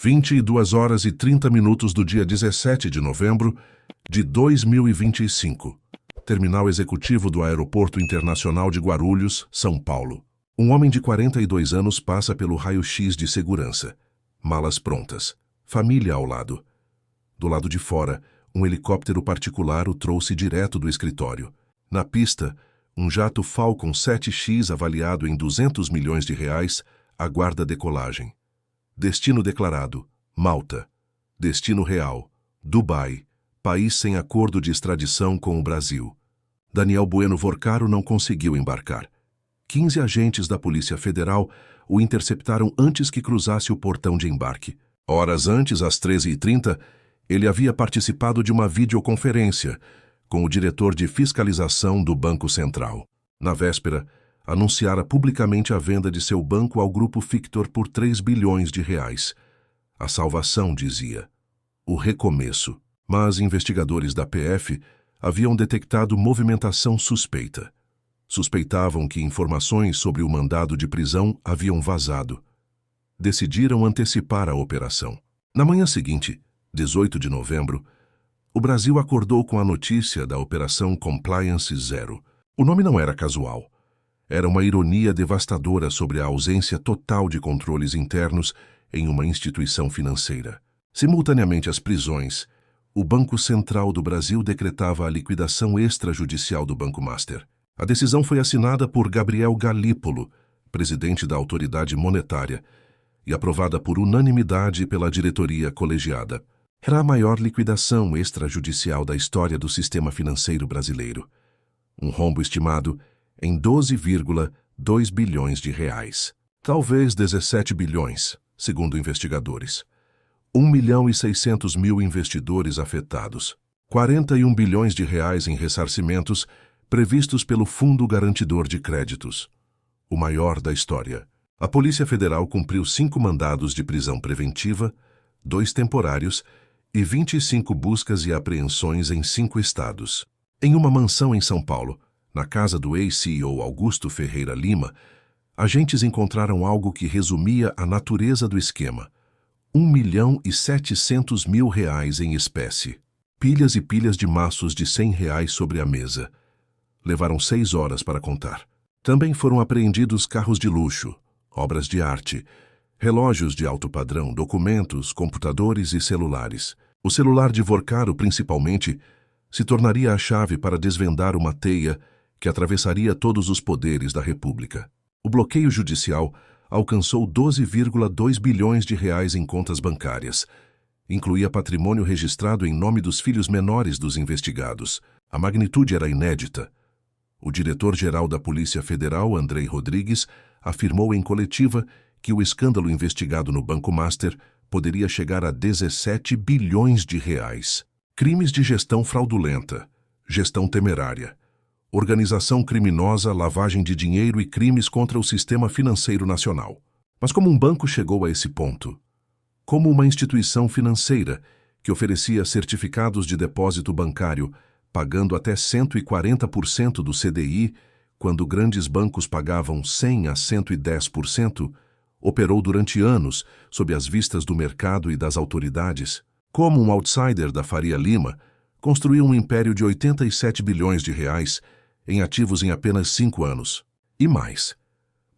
22h30 do dia 17 de novembro de 2025. Terminal executivo do Aeroporto Internacional de Guarulhos, São Paulo. Um homem de 42 anos passa pelo raio-x de segurança. Malas prontas. Família ao lado. Do lado de fora, um helicóptero particular o trouxe direto do escritório. Na pista, um jato Falcon 7X avaliado em R$200 milhões aguarda decolagem. Destino declarado: Malta. Destino real: Dubai, país sem acordo de extradição com o Brasil. Daniel Bueno Vorcaro não conseguiu embarcar. 15 agentes da Polícia Federal o interceptaram antes que cruzasse o portão de embarque. Horas antes, às 13h30, ele havia participado de uma videoconferência com o diretor de fiscalização do Banco Central. Na véspera, anunciara publicamente a venda de seu banco ao Grupo Fictor por R$3 bilhões. A salvação, dizia. O recomeço. Mas investigadores da PF haviam detectado movimentação suspeita. Suspeitavam que informações sobre o mandado de prisão haviam vazado. Decidiram antecipar a operação. Na manhã seguinte, 18 de novembro, o Brasil acordou com a notícia da Operação Compliance Zero. O nome não era casual. Era uma ironia devastadora sobre a ausência total de controles internos em uma instituição financeira. Simultaneamente às prisões, o Banco Central do Brasil decretava a liquidação extrajudicial do Banco Master. A decisão foi assinada por Gabriel Galípolo, presidente da autoridade monetária, e aprovada por unanimidade pela diretoria colegiada. Era a maior liquidação extrajudicial da história do sistema financeiro brasileiro. Um rombo estimado em R$12,2 bilhões. Talvez 17 bilhões, segundo investigadores. 1.600.000 investidores afetados. R$41 bilhões em ressarcimentos previstos pelo Fundo Garantidor de Créditos. O maior da história. A Polícia Federal cumpriu 5 mandados de prisão preventiva, 2 temporários e 25 buscas e apreensões em 5 estados. Em uma mansão em São Paulo, na casa do ex-CEO Augusto Ferreira Lima, agentes encontraram algo que resumia a natureza do esquema. R$1.700.000 em espécie. Pilhas e pilhas de maços de R$100 sobre a mesa. Levaram 6 horas para contar. Também foram apreendidos carros de luxo, obras de arte, relógios de alto padrão, documentos, computadores e celulares. O celular de Vorcaro, principalmente, se tornaria a chave para desvendar uma teia que atravessaria todos os poderes da República. O bloqueio judicial alcançou R$12,2 bilhões em contas bancárias. Incluía patrimônio registrado em nome dos filhos menores dos investigados. A magnitude era inédita. O diretor-geral da Polícia Federal, Andrei Rodrigues, afirmou em coletiva que o escândalo investigado no Banco Master poderia chegar a R$17 bilhões. Crimes de gestão fraudulenta, gestão temerária, organização criminosa, lavagem de dinheiro e crimes contra o sistema financeiro nacional. Mas como um banco chegou a esse ponto? Como uma instituição financeira que oferecia certificados de depósito bancário, pagando até 140% do CDI, quando grandes bancos pagavam 100% a 110%, operou durante anos sob as vistas do mercado e das autoridades. Como um outsider da Faria Lima, construiu um império de R$87 bilhões em ativos em apenas 5 anos. E mais,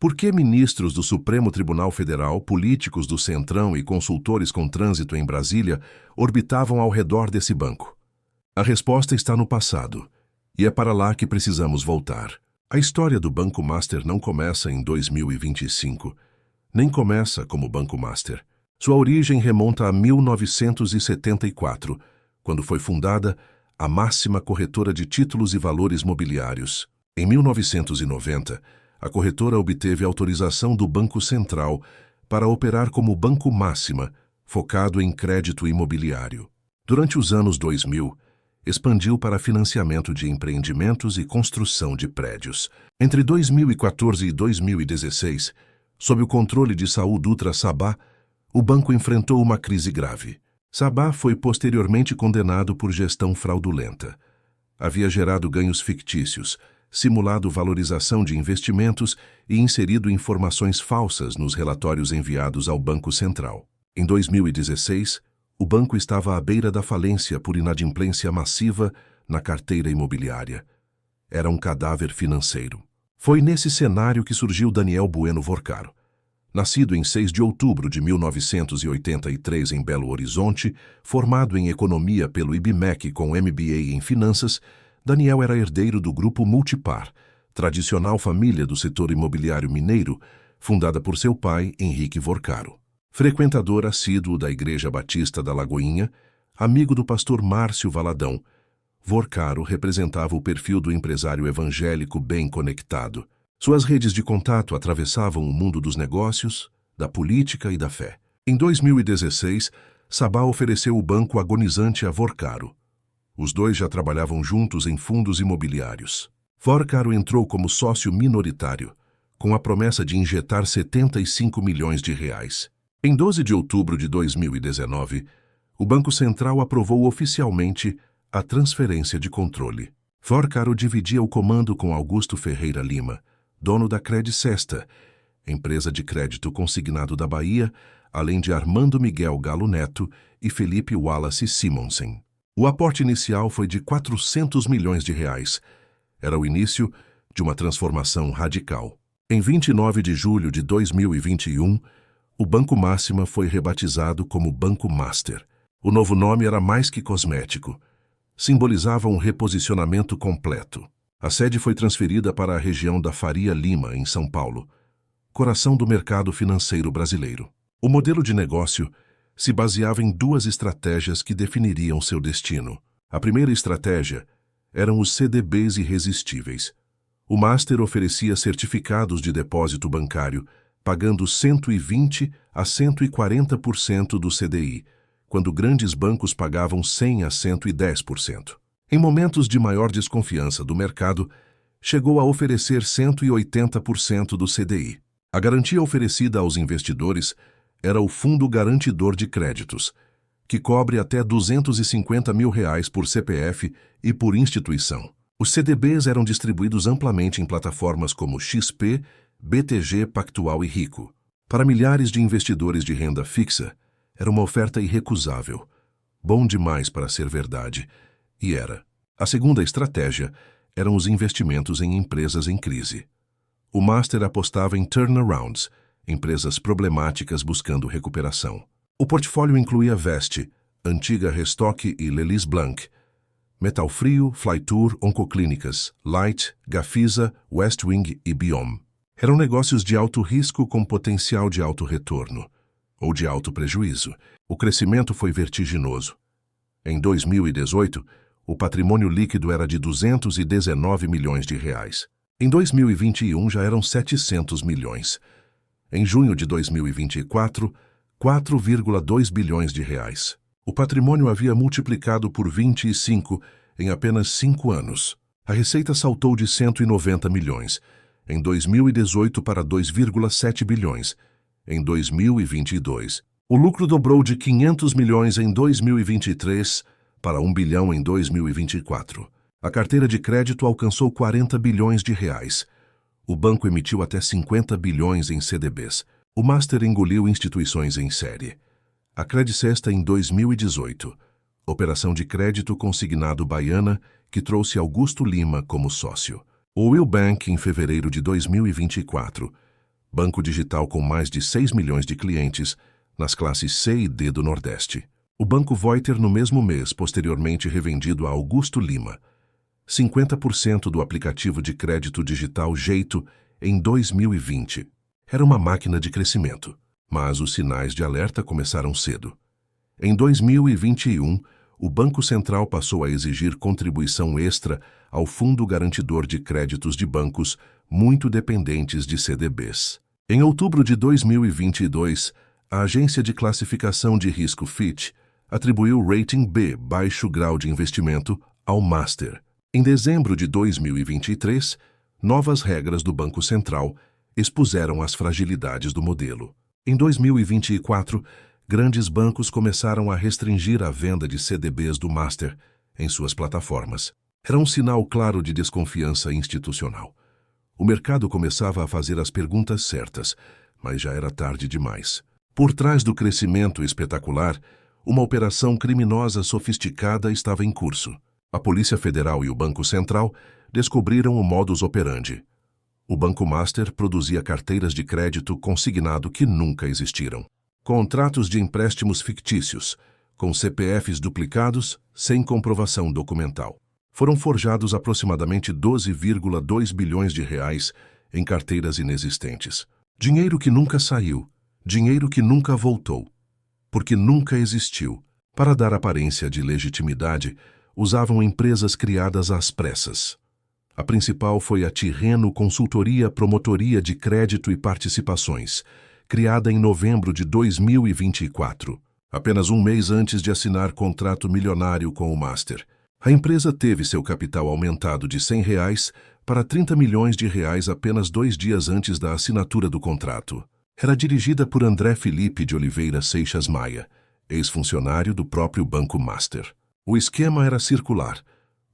por que ministros do Supremo Tribunal Federal, políticos do Centrão e consultores com trânsito em Brasília orbitavam ao redor desse banco? A resposta está no passado, e é para lá que precisamos voltar. A história do Banco Master não começa em 2025, nem começa como Banco Master. Sua origem remonta a 1974, quando foi fundada a máxima corretora de títulos e valores mobiliários. Em 1990, a corretora obteve autorização do Banco Central para operar como Banco Máxima, focado em crédito imobiliário. Durante os anos 2000, expandiu para financiamento de empreendimentos e construção de prédios. Entre 2014 e 2016, sob o controle de Saud Dutra Sabah, o banco enfrentou uma crise grave. Sabah foi posteriormente condenado por gestão fraudulenta. Havia gerado ganhos fictícios, simulado valorização de investimentos e inserido informações falsas nos relatórios enviados ao Banco Central. Em 2016, o banco estava à beira da falência por inadimplência massiva na carteira imobiliária. Era um cadáver financeiro. Foi nesse cenário que surgiu Daniel Bueno Vorcaro. Nascido em 6 de outubro de 1983 em Belo Horizonte, formado em economia pelo IBMEC com MBA em finanças, Daniel era herdeiro do Grupo Multipar, tradicional família do setor imobiliário mineiro, fundada por seu pai, Henrique Vorcaro. Frequentador assíduo da Igreja Batista da Lagoinha, amigo do pastor Márcio Valadão, Vorcaro representava o perfil do empresário evangélico bem conectado. Suas redes de contato atravessavam o mundo dos negócios, da política e da fé. Em 2016, Sabá ofereceu o banco agonizante a Vorcaro. Os dois já trabalhavam juntos em fundos imobiliários. Vorcaro entrou como sócio minoritário, com a promessa de injetar 75 milhões de reais. Em 12 de outubro de 2019, o Banco Central aprovou oficialmente a transferência de controle. Vorcaro dividia o comando com Augusto Ferreira Lima, dono da Credicesta, empresa de crédito consignado da Bahia, além de Armando Miguel Galo Neto e Felipe Wallace Simonsen. O aporte inicial foi de 400 milhões de reais. Era o início de uma transformação radical. Em 29 de julho de 2021, o Banco Máxima foi rebatizado como Banco Master. O novo nome era mais que cosmético. Simbolizava um reposicionamento completo. A sede foi transferida para a região da Faria Lima, em São Paulo, coração do mercado financeiro brasileiro. O modelo de negócio se baseava em duas estratégias que definiriam seu destino. A primeira estratégia eram os CDBs irresistíveis. O Master oferecia certificados de depósito bancário, pagando 120% a 140% do CDI, quando grandes bancos pagavam 100% a 110%. Em momentos de maior desconfiança do mercado, chegou a oferecer 180% do CDI. A garantia oferecida aos investidores era o Fundo Garantidor de Créditos, que cobre até R$250 mil por CPF e por instituição. Os CDBs eram distribuídos amplamente em plataformas como XP, BTG Pactual e Rico. Para milhares de investidores de renda fixa, era uma oferta irrecusável. Bom demais para ser verdade. E era. A segunda estratégia eram os investimentos em empresas em crise. O Master apostava em turnarounds, empresas problemáticas buscando recuperação. O portfólio incluía Veste, antiga Restock e Lelis Blanc, Metal Frio, Flytour, Oncoclínicas, Light, Gafisa, Westwing e Biom. Eram negócios de alto risco com potencial de alto retorno, ou de alto prejuízo. O crescimento foi vertiginoso. Em 2018, o patrimônio líquido era de 219 milhões de reais. Em 2021 já eram 700 milhões. Em junho de 2024, 4,2 bilhões de reais. O patrimônio havia multiplicado por 25 em apenas 5 anos. A receita saltou de 190 milhões em 2018 para 2,7 bilhões em 2022. O lucro dobrou de 500 milhões em 2023 para 1 bilhão em 2024. A carteira de crédito alcançou 40 bilhões de reais. O banco emitiu até 50 bilhões em CDBs. O Master engoliu instituições em série. A Credicesta em 2018. Operação de crédito consignado baiana que trouxe Augusto Lima como sócio. O Will Bank em fevereiro de 2024. Banco digital com mais de 6 milhões de clientes nas classes C e D do Nordeste. O Banco Voiter no mesmo mês, posteriormente revendido a Augusto Lima. 50% do aplicativo de crédito digital Jeito em 2020. Era uma máquina de crescimento, mas os sinais de alerta começaram cedo. Em 2021, o Banco Central passou a exigir contribuição extra ao Fundo Garantidor de Créditos de bancos muito dependentes de CDBs. Em outubro de 2022, a agência de classificação de risco Fitch atribuiu o rating B, baixo grau de investimento, ao Master. Em dezembro de 2023, novas regras do Banco Central expuseram as fragilidades do modelo. Em 2024, grandes bancos começaram a restringir a venda de CDBs do Master em suas plataformas. Era um sinal claro de desconfiança institucional. O mercado começava a fazer as perguntas certas, mas já era tarde demais. Por trás do crescimento espetacular, uma operação criminosa sofisticada estava em curso. A Polícia Federal e o Banco Central descobriram o modus operandi. O Banco Master produzia carteiras de crédito consignado que nunca existiram. Contratos de empréstimos fictícios, com CPFs duplicados, sem comprovação documental. Foram forjados aproximadamente 12,2 bilhões de reais em carteiras inexistentes. Dinheiro que nunca saiu, dinheiro que nunca voltou, porque nunca existiu. Para dar aparência de legitimidade, usavam empresas criadas às pressas. A principal foi a Tirreno Consultoria Promotoria de Crédito e Participações, criada em novembro de 2024, apenas um mês antes de assinar contrato milionário com o Master. A empresa teve seu capital aumentado de R$ 100 para R$ 30 milhões apenas 2 dias antes da assinatura do contrato. Era dirigida por André Felipe de Oliveira Seixas Maia, ex-funcionário do próprio Banco Master. O esquema era circular.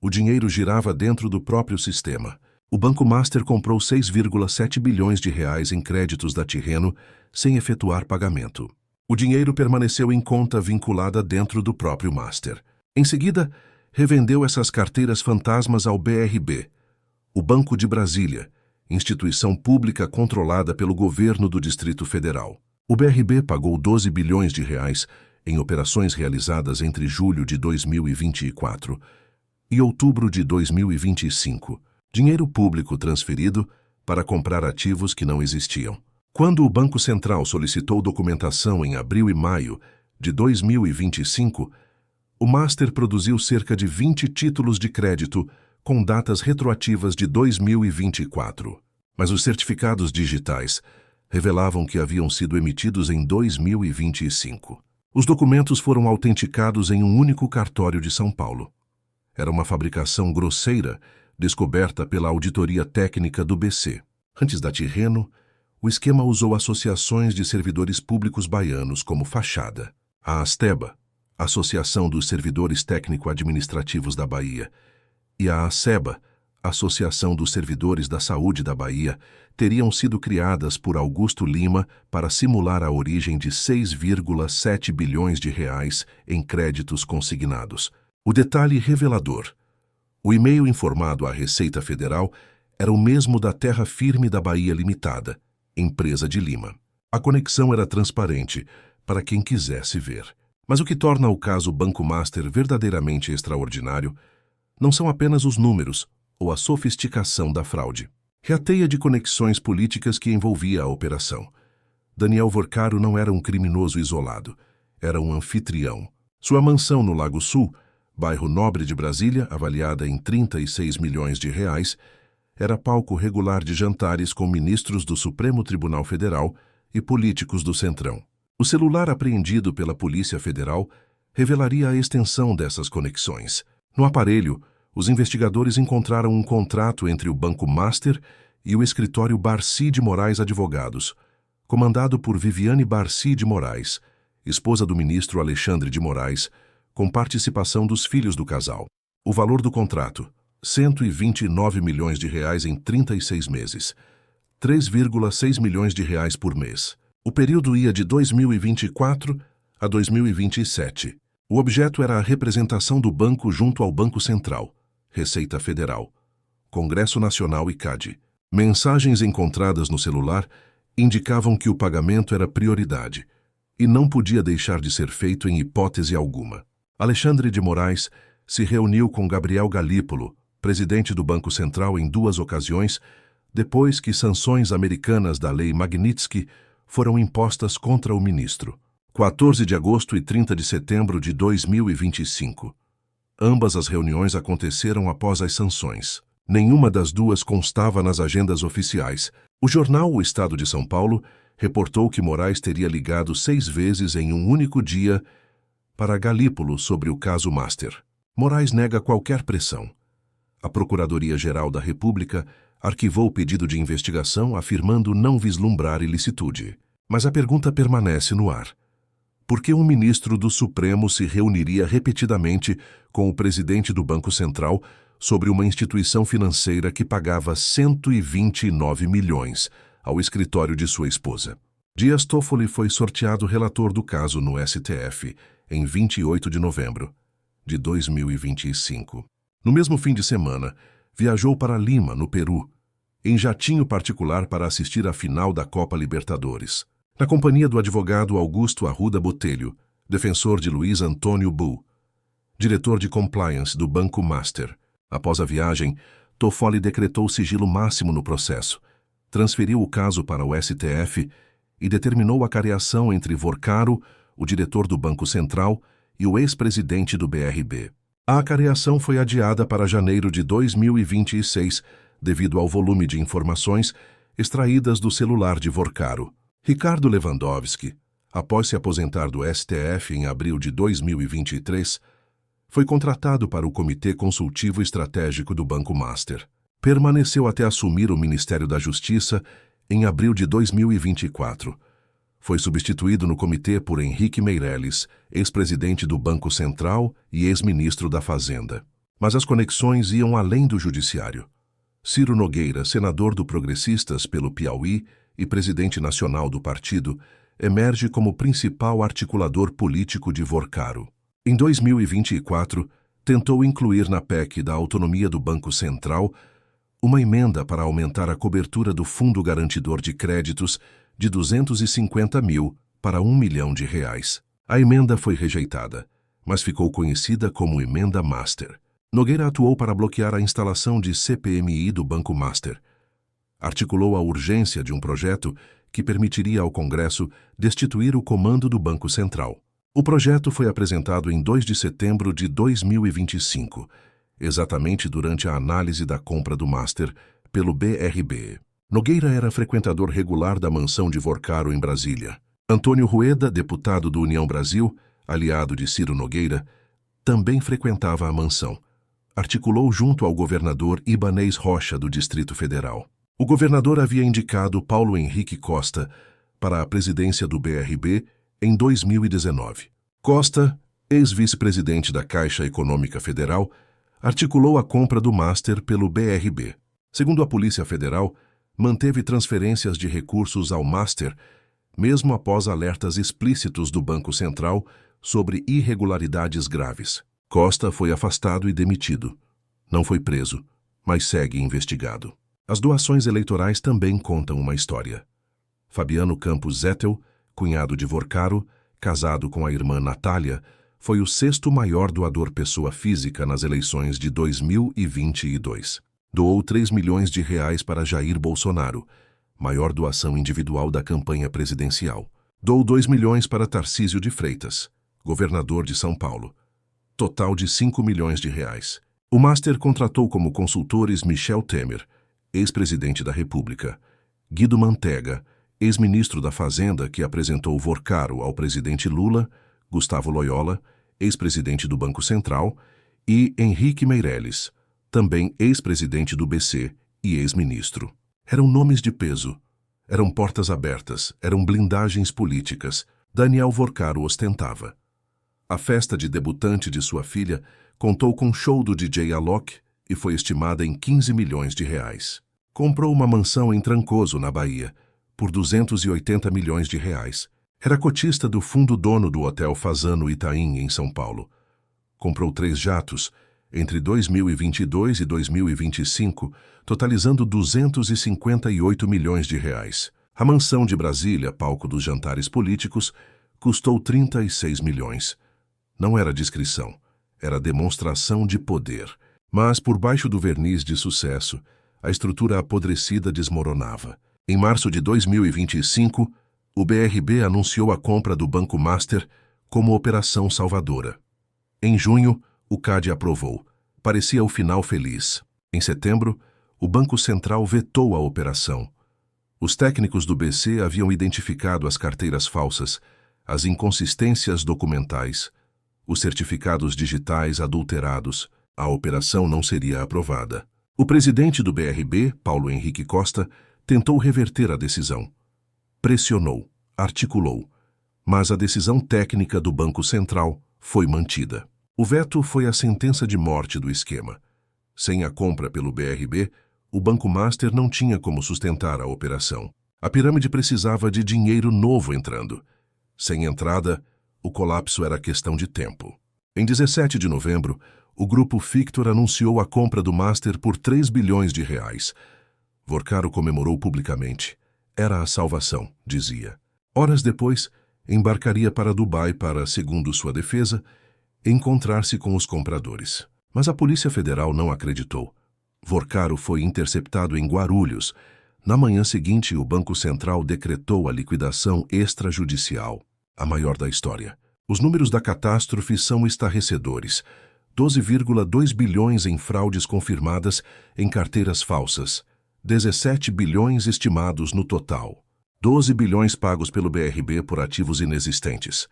O dinheiro girava dentro do próprio sistema. O Banco Master comprou 6,7 bilhões de reais em créditos da Tirreno sem efetuar pagamento. O dinheiro permaneceu em conta vinculada dentro do próprio Master. Em seguida, revendeu essas carteiras fantasmas ao BRB, o Banco de Brasília, instituição pública controlada pelo governo do Distrito Federal. O BRB pagou 12 bilhões de reais em operações realizadas entre julho de 2024 e outubro de 2025, dinheiro público transferido para comprar ativos que não existiam. Quando o Banco Central solicitou documentação em abril e maio de 2025, o Master produziu cerca de 20 títulos de crédito com datas retroativas de 2024. Mas os certificados digitais revelavam que haviam sido emitidos em 2025. Os documentos foram autenticados em um único cartório de São Paulo. Era uma fabricação grosseira, descoberta pela auditoria técnica do BC. Antes da Tirreno, o esquema usou associações de servidores públicos baianos como fachada. A Asteba, Associação dos Servidores Técnico-Administrativos da Bahia, e a ASEBA, Associação dos Servidores da Saúde da Bahia, teriam sido criadas por Augusto Lima para simular a origem de 6,7 bilhões de reais em créditos consignados. O detalhe revelador: o e-mail informado à Receita Federal era o mesmo da Terra Firme da Bahia Limitada, empresa de Lima. A conexão era transparente para quem quisesse ver. Mas o que torna o caso Banco Master verdadeiramente extraordinário não são apenas os números ou a sofisticação da fraude. É a teia de conexões políticas que envolvia a operação. Daniel Vorcaro não era um criminoso isolado, era um anfitrião. Sua mansão no Lago Sul, bairro nobre de Brasília, avaliada em 36 milhões de reais, era palco regular de jantares com ministros do Supremo Tribunal Federal e políticos do Centrão. O celular apreendido pela Polícia Federal revelaria a extensão dessas conexões. No aparelho, os investigadores encontraram um contrato entre o Banco Master e o escritório Barci de Moraes Advogados, comandado por Viviane Barci de Moraes, esposa do ministro Alexandre de Moraes, com participação dos filhos do casal. O valor do contrato: R$ 129 milhões em 36 meses, 3,6 milhões de reais por mês. O período ia de 2024 a 2027. O objeto era a representação do banco junto ao Banco Central, Receita Federal, Congresso Nacional e CAD. Mensagens encontradas no celular indicavam que o pagamento era prioridade e não podia deixar de ser feito em hipótese alguma. Alexandre de Moraes se reuniu com Gabriel Galípolo, presidente do Banco Central, em 2 ocasiões, depois que sanções americanas da Lei Magnitsky foram impostas contra o ministro. 14 de agosto e 30 de setembro de 2025. Ambas as reuniões aconteceram após as sanções. Nenhuma das duas constava nas agendas oficiais. O jornal O Estado de São Paulo reportou que Moraes teria ligado 6 vezes em um único dia para Galípolo sobre o caso Master. Moraes nega qualquer pressão. A Procuradoria-Geral da República arquivou o pedido de investigação, afirmando não vislumbrar ilicitude. Mas a pergunta permanece no ar. Por que um ministro do Supremo se reuniria repetidamente com o presidente do Banco Central sobre uma instituição financeira que pagava 129 milhões ao escritório de sua esposa? Dias Toffoli foi sorteado relator do caso no STF em 28 de novembro de 2025. No mesmo fim de semana, viajou para Lima, no Peru, em jatinho particular para assistir à final da Copa Libertadores, na companhia do advogado Augusto Arruda Botelho, defensor de Luiz Antônio Bu, diretor de compliance do Banco Master. Após a viagem, Toffoli decretou sigilo máximo no processo, transferiu o caso para o STF e determinou a careação entre Vorcaro, o diretor do Banco Central, e o ex-presidente do BRB. A acareação foi adiada para janeiro de 2026, devido ao volume de informações extraídas do celular de Vorcaro. Ricardo Lewandowski, após se aposentar do STF em abril de 2023, foi contratado para o Comitê Consultivo Estratégico do Banco Master. Permaneceu até assumir o Ministério da Justiça em abril de 2024. Foi substituído no comitê por Henrique Meirelles, ex-presidente do Banco Central e ex-ministro da Fazenda. Mas as conexões iam além do judiciário. Ciro Nogueira, senador do Progressistas pelo Piauí e presidente nacional do partido, emerge como principal articulador político de Vorcaro. Em 2024, tentou incluir na PEC da autonomia do Banco Central uma emenda para aumentar a cobertura do Fundo Garantidor de Créditos de 250 mil para R$ 1 milhão. A emenda foi rejeitada, mas ficou conhecida como Emenda Master. Nogueira atuou para bloquear a instalação de CPMI do Banco Master. Articulou a urgência de um projeto que permitiria ao Congresso destituir o comando do Banco Central. O projeto foi apresentado em 2 de setembro de 2025, exatamente durante a análise da compra do Master pelo BRB. Nogueira era frequentador regular da mansão de Vorcaro em Brasília. Antônio Rueda, deputado do União Brasil, aliado de Ciro Nogueira, também frequentava a mansão. Articulou junto ao governador Ibanez Rocha, do Distrito Federal. O governador havia indicado Paulo Henrique Costa para a presidência do BRB em 2019. Costa, ex-vice-presidente da Caixa Econômica Federal, articulou a compra do Master pelo BRB. Segundo a Polícia Federal, manteve transferências de recursos ao Master, mesmo após alertas explícitos do Banco Central sobre irregularidades graves. Costa foi afastado e demitido. Não foi preso, mas segue investigado. As doações eleitorais também contam uma história. Fabiano Campos Zettel, cunhado de Vorcaro, casado com a irmã Natália, foi o 6º maior doador pessoa física nas eleições de 2022. Doou R$ 3 milhões para Jair Bolsonaro, maior doação individual da campanha presidencial. Doou R$ 2 milhões para Tarcísio de Freitas, governador de São Paulo. Total de R$ 5 milhões. O Master contratou como consultores Michel Temer, ex-presidente da República, Guido Mantega, ex-ministro da Fazenda que apresentou Vorcaro ao presidente Lula, Gustavo Loyola, ex-presidente do Banco Central, e Henrique Meirelles, também ex-presidente do BC e ex-ministro. Eram nomes de peso, eram portas abertas, eram blindagens políticas. Daniel Vorcaro ostentava. A festa de debutante de sua filha contou com show do DJ Alok e foi estimada em R$ 15 milhões. Comprou uma mansão em Trancoso, na Bahia, por R$ 280 milhões. Era cotista do fundo dono do Hotel Fazano Itaim, em São Paulo. Comprou 3 jatos entre 2022 e 2025, totalizando R$ 258 milhões. A mansão de Brasília, palco dos jantares políticos, custou 36 milhões. Não era discrição, era demonstração de poder. Mas, por baixo do verniz de sucesso, a estrutura apodrecida desmoronava. Em março de 2025, o BRB anunciou a compra do Banco Master como Operação Salvadora. Em junho, o CAD aprovou. Parecia o final feliz. Em setembro, o Banco Central vetou a operação. Os técnicos do BC haviam identificado as carteiras falsas, as inconsistências documentais, os certificados digitais adulterados. A operação não seria aprovada. O presidente do BRB, Paulo Henrique Costa, tentou reverter a decisão. Pressionou, articulou, mas a decisão técnica do Banco Central foi mantida. O veto foi a sentença de morte do esquema. Sem a compra pelo BRB, o Banco Master não tinha como sustentar a operação. A pirâmide precisava de dinheiro novo entrando. Sem entrada, o colapso era questão de tempo. Em 17 de novembro, o grupo Fictor anunciou a compra do Master por 3 bilhões de reais. Vorcaro comemorou publicamente. Era a salvação, dizia. Horas depois, embarcaria para Dubai para, segundo sua defesa, encontrar-se com os compradores. Mas a Polícia Federal não acreditou. Vorcaro foi interceptado em Guarulhos. Na manhã seguinte, o Banco Central decretou a liquidação extrajudicial, a maior da história. Os números da catástrofe são estarrecedores. 12,2 bilhões em fraudes confirmadas em carteiras falsas. 17 bilhões estimados no total. 12 bilhões pagos pelo BRB por ativos inexistentes.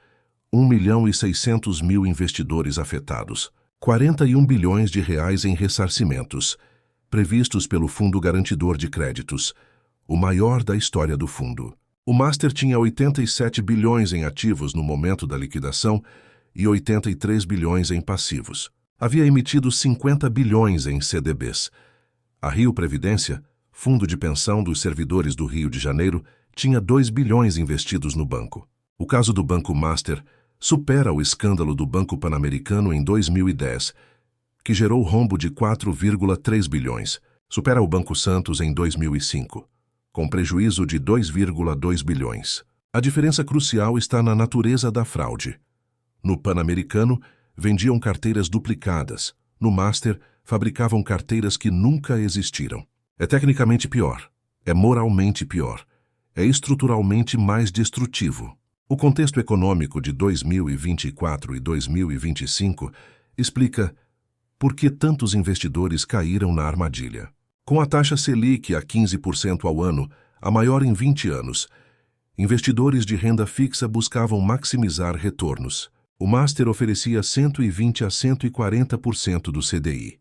1.600.000 investidores afetados. 41 bilhões de reais em ressarcimentos, previstos pelo Fundo Garantidor de Créditos, o maior da história do fundo. O Master tinha 87 bilhões em ativos no momento da liquidação e 83 bilhões em passivos. Havia emitido 50 bilhões em CDBs. A Rio Previdência, Fundo de Pensão dos Servidores do Rio de Janeiro, tinha 2 bilhões investidos no banco. O caso do Banco Master supera o escândalo do Banco Pan-Americano em 2010, que gerou rombo de 4,3 bilhões. Supera o Banco Santos em 2005, com prejuízo de 2,2 bilhões. A diferença crucial está na natureza da fraude. No Pan-Americano, vendiam carteiras duplicadas. No Master, fabricavam carteiras que nunca existiram. É tecnicamente pior. É moralmente pior. É estruturalmente mais destrutivo. O contexto econômico de 2024 e 2025 explica por que tantos investidores caíram na armadilha. Com a taxa Selic a 15% ao ano, a maior em 20 anos, investidores de renda fixa buscavam maximizar retornos. O Master oferecia 120% a 140% do CDI.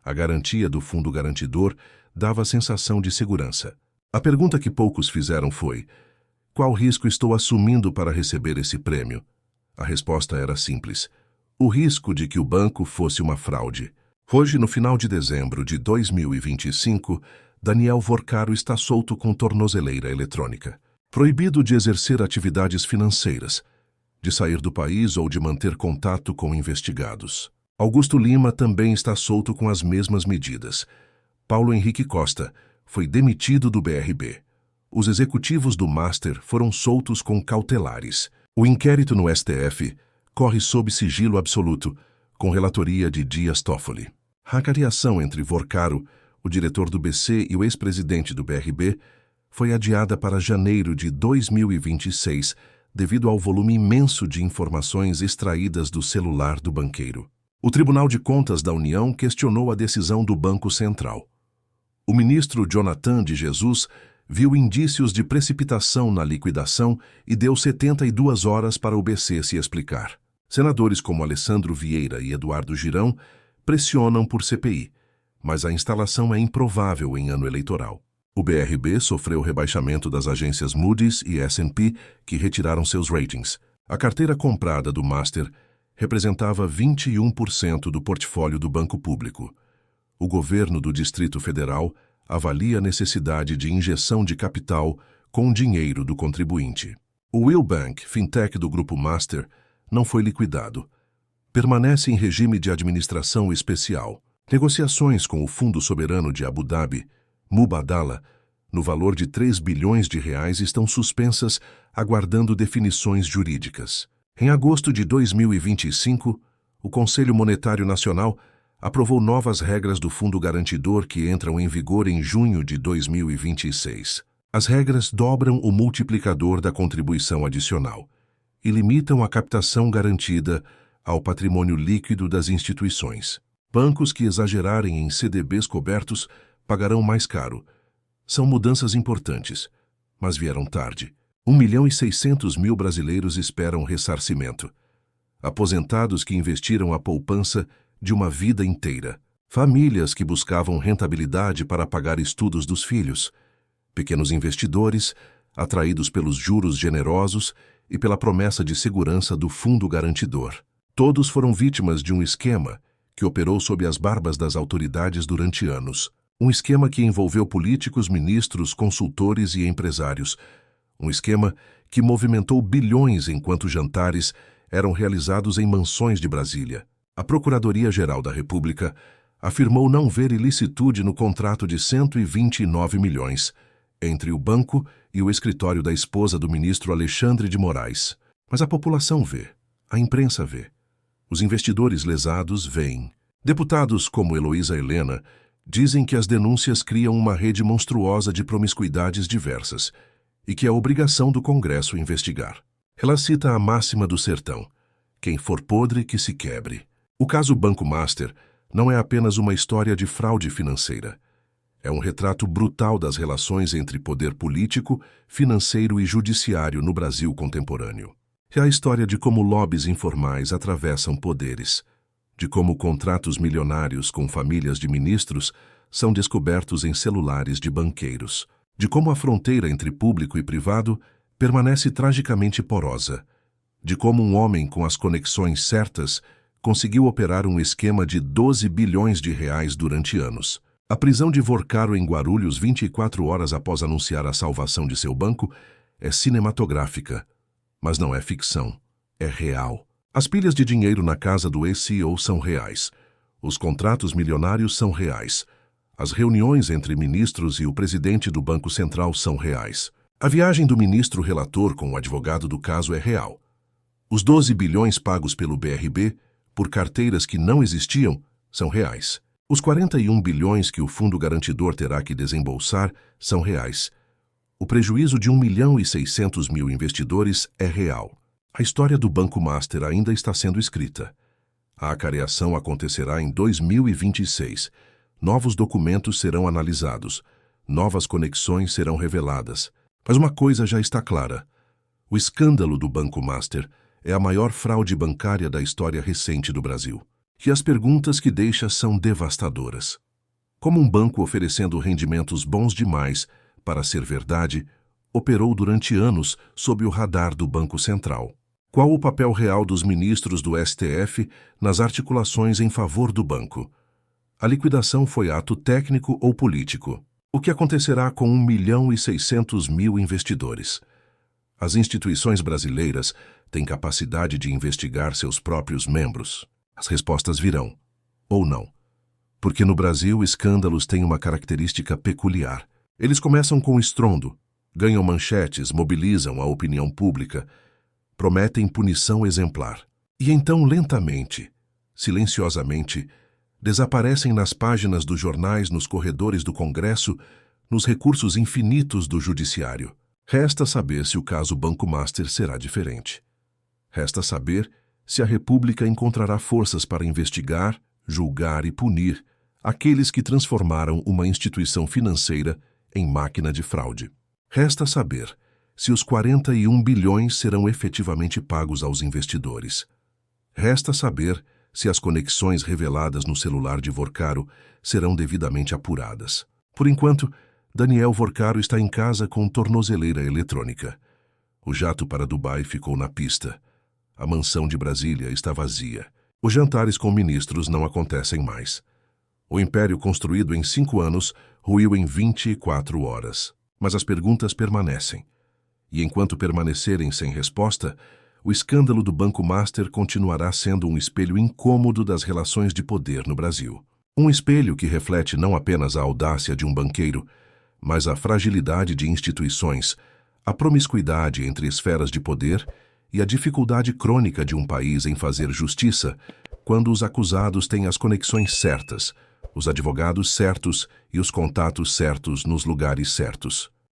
A garantia do fundo garantidor dava a sensação de segurança. A pergunta que poucos fizeram foi: qual risco estou assumindo para receber esse prêmio? A resposta era simples: o risco de que o banco fosse uma fraude. Hoje, no final de dezembro de 2025, Daniel Vorcaro está solto com tornozeleira eletrônica. Proibido de exercer atividades financeiras, de sair do país ou de manter contato com investigados. Augusto Lima também está solto com as mesmas medidas. Paulo Henrique Costa foi demitido do BRB. Os executivos do Master foram soltos com cautelares. O inquérito no STF corre sob sigilo absoluto, com relatoria de Dias Toffoli. A acariação entre Vorcaro, o diretor do BC, e o ex-presidente do BRB foi adiada para janeiro de 2026, devido ao volume imenso de informações extraídas do celular do banqueiro. O Tribunal de Contas da União questionou a decisão do Banco Central. O ministro Jonathan de Jesus viu indícios de precipitação na liquidação e deu 72 horas para o BC se explicar. Senadores como Alessandro Vieira e Eduardo Girão pressionam por CPI, mas a instalação é improvável em ano eleitoral. O BRB sofreu rebaixamento das agências Moody's e S&P, que retiraram seus ratings. A carteira comprada do Master representava 21% do portfólio do Banco Público. O governo do Distrito Federal avalia a necessidade de injeção de capital com dinheiro do contribuinte. O Will Bank, fintech do Grupo Master, não foi liquidado. Permanece em regime de administração especial. Negociações com o Fundo Soberano de Abu Dhabi, Mubadala, no valor de 3 bilhões de reais, estão suspensas, aguardando definições jurídicas. Em agosto de 2025, o Conselho Monetário Nacional aprovou novas regras do Fundo Garantidor que entram em vigor em junho de 2026. As regras dobram o multiplicador da contribuição adicional e limitam a captação garantida ao patrimônio líquido das instituições. Bancos que exagerarem em CDBs cobertos pagarão mais caro. São mudanças importantes, mas vieram tarde. 1.600.000 brasileiros esperam ressarcimento. Aposentados que investiram a poupança de uma vida inteira. Famílias que buscavam rentabilidade para pagar estudos dos filhos. Pequenos investidores, atraídos pelos juros generosos e pela promessa de segurança do Fundo Garantidor. Todos foram vítimas de um esquema que operou sob as barbas das autoridades durante anos. Um esquema que envolveu políticos, ministros, consultores e empresários. Um esquema que movimentou bilhões enquanto jantares eram realizados em mansões de Brasília. A Procuradoria-Geral da República afirmou não ver ilicitude no contrato de 129 milhões entre o banco e o escritório da esposa do ministro Alexandre de Moraes. Mas a população vê, a imprensa vê, os investidores lesados veem. Deputados como Heloísa Helena dizem que as denúncias criam uma rede monstruosa de promiscuidades diversas e que é obrigação do Congresso investigar. Ela cita a máxima do sertão: quem for podre que se quebre. O caso Banco Master não é apenas uma história de fraude financeira. É um retrato brutal das relações entre poder político, financeiro e judiciário no Brasil contemporâneo. É a história de como lobbies informais atravessam poderes, de como contratos milionários com famílias de ministros são descobertos em celulares de banqueiros, de como a fronteira entre público e privado permanece tragicamente porosa, de como um homem com as conexões certas conseguiu operar um esquema de 12 bilhões de reais durante anos. A prisão de Vorcaro em Guarulhos 24 horas após anunciar a salvação de seu banco é cinematográfica, mas não é ficção, é real. As pilhas de dinheiro na casa do ex-CEO são reais. Os contratos milionários são reais. As reuniões entre ministros e o presidente do Banco Central são reais. A viagem do ministro relator com o advogado do caso é real. Os 12 bilhões pagos pelo BRB por carteiras que não existiam são reais. Os 41 bilhões que o Fundo Garantidor terá que desembolsar são reais. O prejuízo de 1.600.000 investidores é real. A história do Banco Master ainda está sendo escrita. A acareação acontecerá em 2026. Novos documentos serão analisados. Novas conexões serão reveladas. Mas uma coisa já está clara. O escândalo do Banco Master é a maior fraude bancária da história recente do Brasil. E as perguntas que deixa são devastadoras. Como um banco oferecendo rendimentos bons demais para ser verdade, operou durante anos sob o radar do Banco Central? Qual o papel real dos ministros do STF nas articulações em favor do banco? A liquidação foi ato técnico ou político? O que acontecerá com 1.600.000 investidores? As instituições brasileiras têm capacidade de investigar seus próprios membros? As respostas virão, ou não. Porque no Brasil, escândalos têm uma característica peculiar. Eles começam com estrondo, ganham manchetes, mobilizam a opinião pública, prometem punição exemplar. E então, lentamente, silenciosamente, desaparecem nas páginas dos jornais, nos corredores do Congresso, nos recursos infinitos do Judiciário. Resta saber se o caso Banco Master será diferente. Resta saber se a República encontrará forças para investigar, julgar e punir aqueles que transformaram uma instituição financeira em máquina de fraude. Resta saber se os 41 bilhões serão efetivamente pagos aos investidores. Resta saber se as conexões reveladas no celular de Vorcaro serão devidamente apuradas. Por enquanto, Daniel Vorcaro está em casa com tornozeleira eletrônica. O jato para Dubai ficou na pista. A mansão de Brasília está vazia. Os jantares com ministros não acontecem mais. O império construído em 5 anos ruiu em 24 horas. Mas as perguntas permanecem. E enquanto permanecerem sem resposta, o escândalo do Banco Master continuará sendo um espelho incômodo das relações de poder no Brasil. Um espelho que reflete não apenas a audácia de um banqueiro, mas a fragilidade de instituições, a promiscuidade entre esferas de poder e a dificuldade crônica de um país em fazer justiça quando os acusados têm as conexões certas, os advogados certos e os contatos certos nos lugares certos.